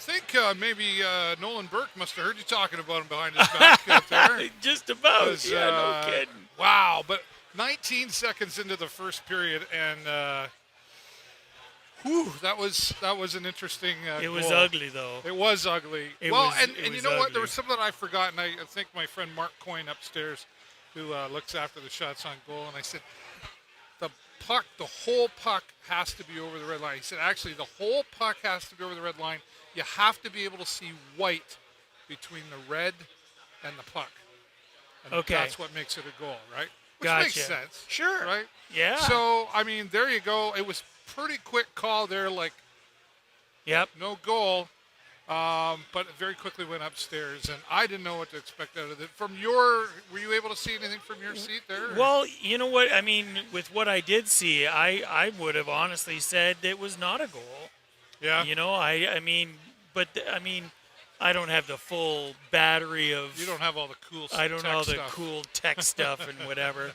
think maybe Nolan Burke must have heard you talking about him behind his back out there. Just about. 'Cause, No kidding. Wow, but 19 seconds into the first period, and that was an interesting It was goal. ugly, though. It was ugly. It and was you know what? There ugly. was something I forgot, and I think my friend Mark Coyne upstairs, who looks after the shots on goal, and I said, the whole puck has to be over the red line. He said, actually, the whole puck has to be over the red line. You have to be able to see white between the red and the puck. And Okay. that's what makes it a goal, right? Which Gotcha. makes sense. Sure. Right? Yeah. So, I mean, there you go. It was pretty quick call there, like Yep. no goal. But it very quickly went upstairs, and I didn't know what to expect out of it. Were you able to see anything from your seat there? or- Well, you know what? I mean, with what I did see, I would have honestly said it was not a goal. Yeah. You know, I mean, I don't have the full battery of. You don't have all the cool I don't know all the stuff. cool tech stuff and whatever.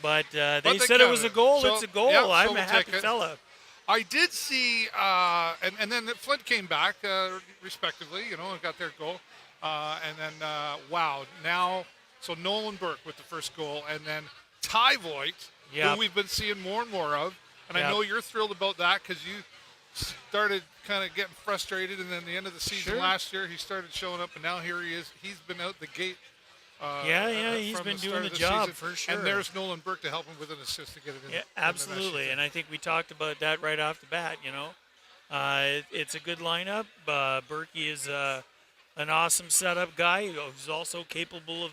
But they they said it was counted a goal. it. So, It's a goal. yeah, so I'm we'll a happy take it. fella. I did see, and then Flint came back, respectively, and got their goal. And then, wow, now, so Nolan Burke with the first goal, and then Ty Voigt, Yep. who we've been seeing more and more of. And I Yep. know you're thrilled about that because you started kind of getting frustrated, and then the end of the season Sure. last year, he started showing up, and now here he is. He's been out the gate. Yeah, he's from been the doing start the of job season. for sure. And there's Nolan Burke to help him with an assist to get it in. Yeah, in the net absolutely. sheet. And I think we talked about that right off the bat, It's a good lineup. Berkey is an awesome setup guy who's also capable of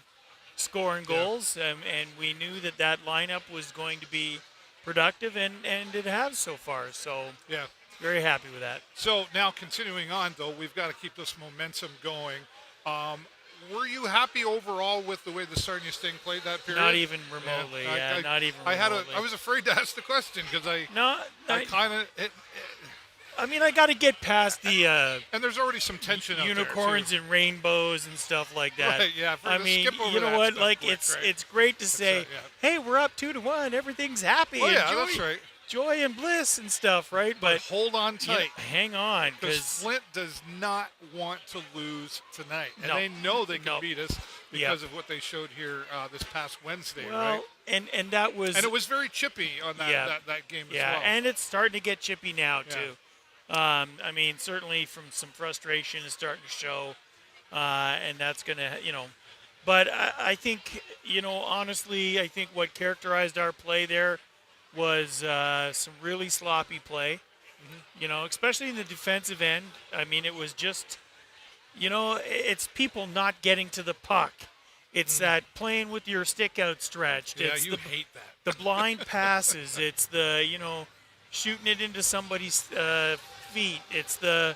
scoring goals. And we knew that lineup was going to be productive, and it has so far. So Yeah. very happy with that. So now continuing on, though, we've got to keep this momentum going. Were you happy overall with the way the Sarnia Sting played that period? Not even remotely. Not even remotely. I was afraid to ask the question because I I kind of I got to get past the and there's already some tension out unicorns there too. and rainbows and stuff like that. Right, yeah, I to mean, skip over you know that what? stuff Like quick, it's right? great to say, yeah. hey, we're up 2-1, everything's happy. Oh and yeah, joy, that's right. joy and bliss and stuff, right? But hold on you know, tight. hang on, Because because Flint does not want to lose tonight. And No. they know they can No. beat us because of what they showed here this past Wednesday, well, right? and that was And it was very chippy on that game as well. and it's starting to get chippy now Yeah. too. I mean, certainly from some frustration is starting to show, and that's gonna, But I think, honestly, I think what characterized our play there was some really sloppy play. Especially in the defensive end. I mean, it was just, it's people not getting to the puck. It's that playing with your stick outstretched. Yeah, It's you hate that. the blind passes. It's the, shooting it into somebody's feet. It's the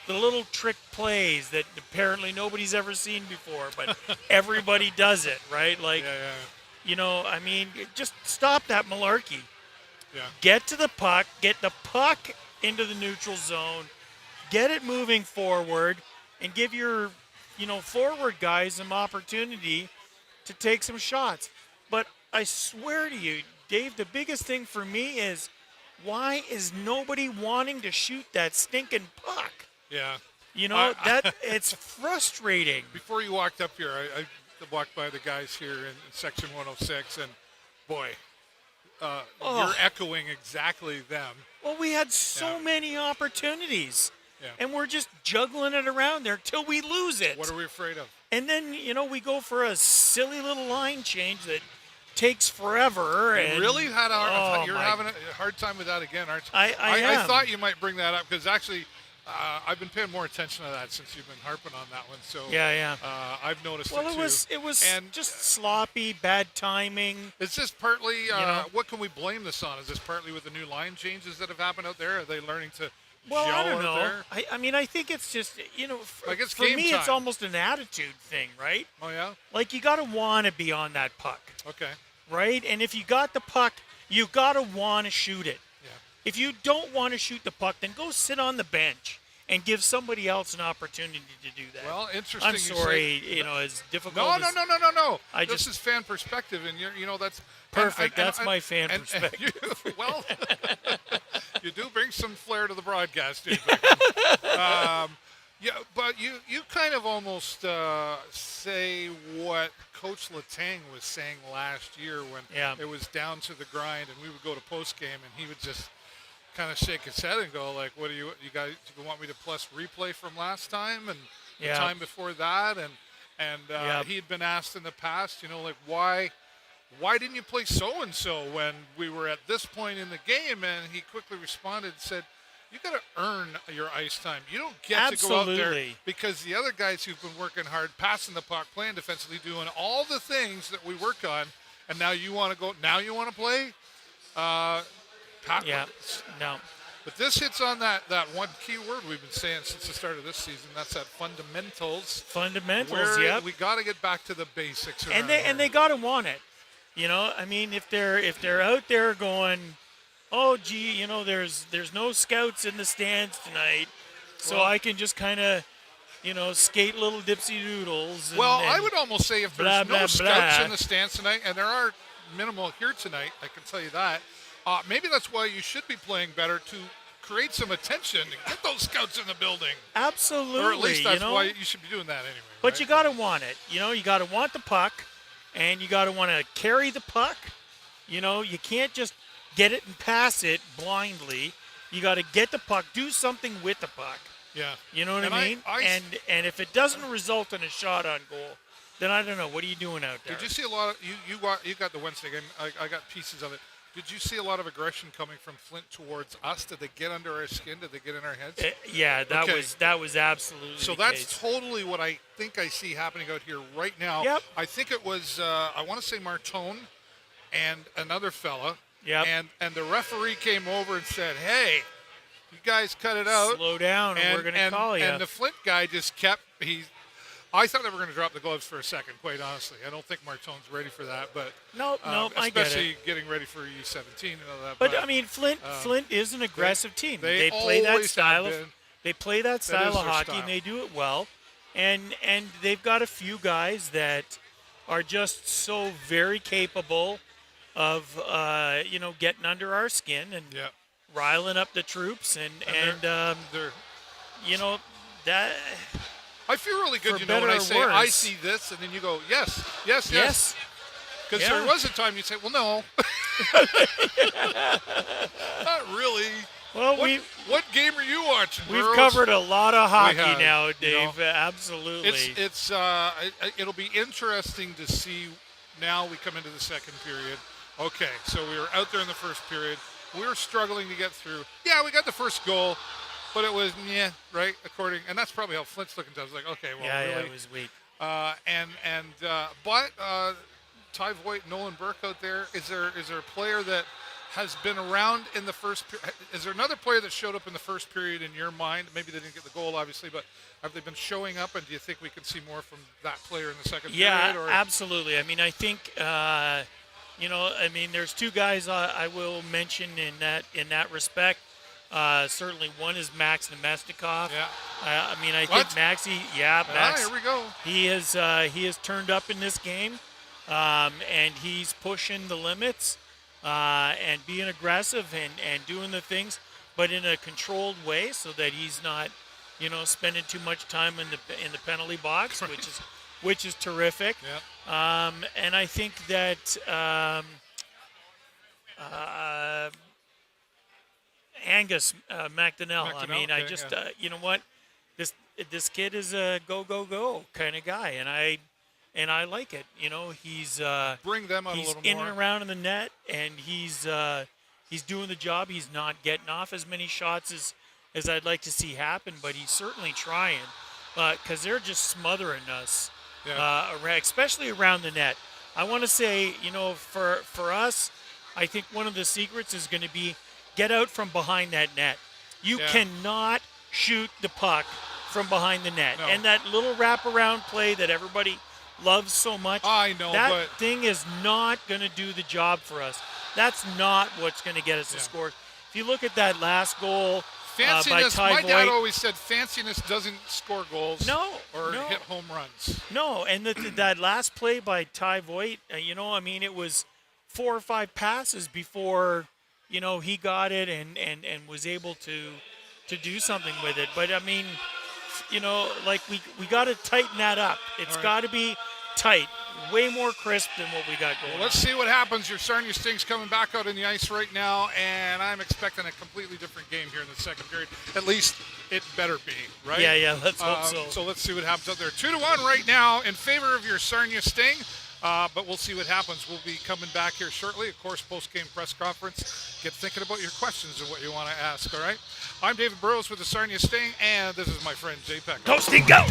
little trick plays that apparently nobody's ever seen before, but everybody does it, right? Like, I mean, just stop that malarkey. Yeah. Get to the puck, get the puck into the neutral zone, get it moving forward, and give your, forward guys some opportunity to take some shots. But I swear to you, Dave, the biggest thing for me is why is nobody wanting to shoot that stinking puck? Yeah. It's frustrating. Before you walked up here, I walked by the guys here in section 106, and boy, you're echoing exactly them. Well, we had so many opportunities, Yeah. and we're just juggling it around there till we lose it. What are we afraid of? And then, we go for a silly little line change that takes forever. You And really had you're my- having a hard time with that again, aren't you? I I am. thought you might bring that up because actually I've been paying more attention to that since you've been harping on that one. So Yeah. I've noticed Well, it too. it was And just sloppy, bad timing. is this partly, know? what can we blame this on? Is this partly with the new line changes that have happened out there? Are they learning to Well, gel I don't out know. there? I mean, I think it's just, Like it's for game me, it's time. almost an attitude thing, right? Oh, yeah? Like, you got to want to be on that puck, Okay. right? And if you got the puck, you got to want to shoot it. Yeah. If you don't want to shoot the puck, then go sit on the bench and give somebody else an opportunity to do that. Well, interesting. I'm you sorry, say- as difficult No. I This just- is fan perspective, and that's Perfect. and- That's and- my fan and perspective. you do bring some flair to the broadcast, Dave. Yeah, but you kind of almost say what Coach Letang was saying last year when Yeah. it was down to the grind, and we would go to post game, and he would just kind of shake his head and go like, "What do you guys want me to plus replay from last time and the Yeah. time before that?" And he had been asked in the past, like why didn't you play so and so when we were at this point in the game? And he quickly responded and said, you got to earn your ice time. You don't get to go out there Absolutely. because the other guys who've been working hard, passing the puck, playing defensively, doing all the things that we work on, and now you want to go. Now you want to play. Yeah. No. But this hits on that one key word we've been saying since the start of this season. That's that fundamentals. Fundamentals. Where Yep. we got to get back to the basics. And they got to want it. I mean, if they're out there going, oh gee, there's no scouts in the stands tonight, so I can just kind of, skate little dipsy doodles. I would almost say if there's no scouts blah. in the stands tonight, and there are minimal here tonight, I can tell you that. Maybe that's why you should be playing better, to create some attention and get those scouts in the building. Absolutely. Or at least that's why you should be doing that anyway. But right? you got to want it. You got to want the puck, and you got to want to carry the puck. You can't just get it and pass it blindly. You got to get the puck, do something with the puck. Yeah. You know what I mean? And if it doesn't result in a shot on goal, then I don't know. What are you doing out there? Did you see a lot of you got the Wednesday game? I got pieces of it. Did you see a lot of aggression coming from Flint towards us? Did they get under our skin? Did they get in our heads? Yeah, that was absolutely. So the that's case. Totally what I think I see happening out here right now. Yep. I think it was I want to say Martone and another fella. Yep. And the referee came over and said, "Hey, you guys cut it out. Slow down, and we're going to call you." And the Flint guy just kept I thought they were going to drop the gloves for a second, quite honestly. I don't think Martone's ready for that, but no, I get it. Especially getting ready for U17 and all that. But I mean, Flint is an aggressive team. They play that style of hockey, and they do it well. And they've got a few guys that are just so very capable of getting under our skin and riling up the troops and that. I feel really good, when I say I see this, and then you go, yes. Because there was a time you'd say, well, no. Not really. Well, what game are you watching, We've Burrows? covered a lot of hockey now, Dave. Absolutely. It'll be interesting to see now we come into the second period. Okay, so we were out there in the first period. We were struggling to get through. Yeah, we got the first goal. But it was, right, and that's probably how Flint's looking to us. Like, okay, well, really? Yeah, it was weak. But Ty Voigt, Nolan Burke out there, is there a player that has been around in the first period? Is there another player that showed up in the first period in your mind? Maybe they didn't get the goal, obviously, but have they been showing up, and do you think we could see more from that player in the second period? Yeah, absolutely. I mean, I think, there's two guys I will mention in that respect. Certainly one is Max Nemestikov. Yeah. I think Max. Here we go. He has turned up in this game, and he's pushing the limits and being aggressive and doing the things, but in a controlled way, so that he's not, spending too much time in the penalty box, which is terrific. Yeah. And I think that. Angus McDonnell. I mean, okay, I just, you know what, this kid is a go kind of guy, and I like it. He's bring them out a little more. He's in and around in the net, and he's doing the job. He's not getting off as many shots as I'd like to see happen, but he's certainly trying, because they're just smothering us, especially around the net. I want to say, for us, I think one of the secrets is going to be get out from behind that net. You cannot shoot the puck from behind the net. No. And that little wraparound play that everybody loves so much, I know, that thing is not going to do the job for us. That's not what's going to get us the score. If you look at that last goal by Ty Voigt, my dad always said fanciness doesn't score goals or no. hit home runs. No, and that last play by Ty Voigt, it was 4 or 5 passes before he got it and was able to do something with it. But I mean, like we got to tighten that up. It's right. got to be tight, way more crisp than what we got going. Well, let's see what happens. Your Sarnia Sting's coming back out in the ice right now, and I'm expecting a completely different game here in the second period. At least it better be, right? Yeah, let's hope so. So let's see what happens out there. 2-1 right now in favor of your Sarnia Sting. But we'll see what happens. We'll be coming back here shortly. Of course, post-game press conference. Get thinking about your questions and what you want to ask, all right? I'm David Burrows with the Sarnia Sting, and this is my friend Jay Peck. Go Sting, go!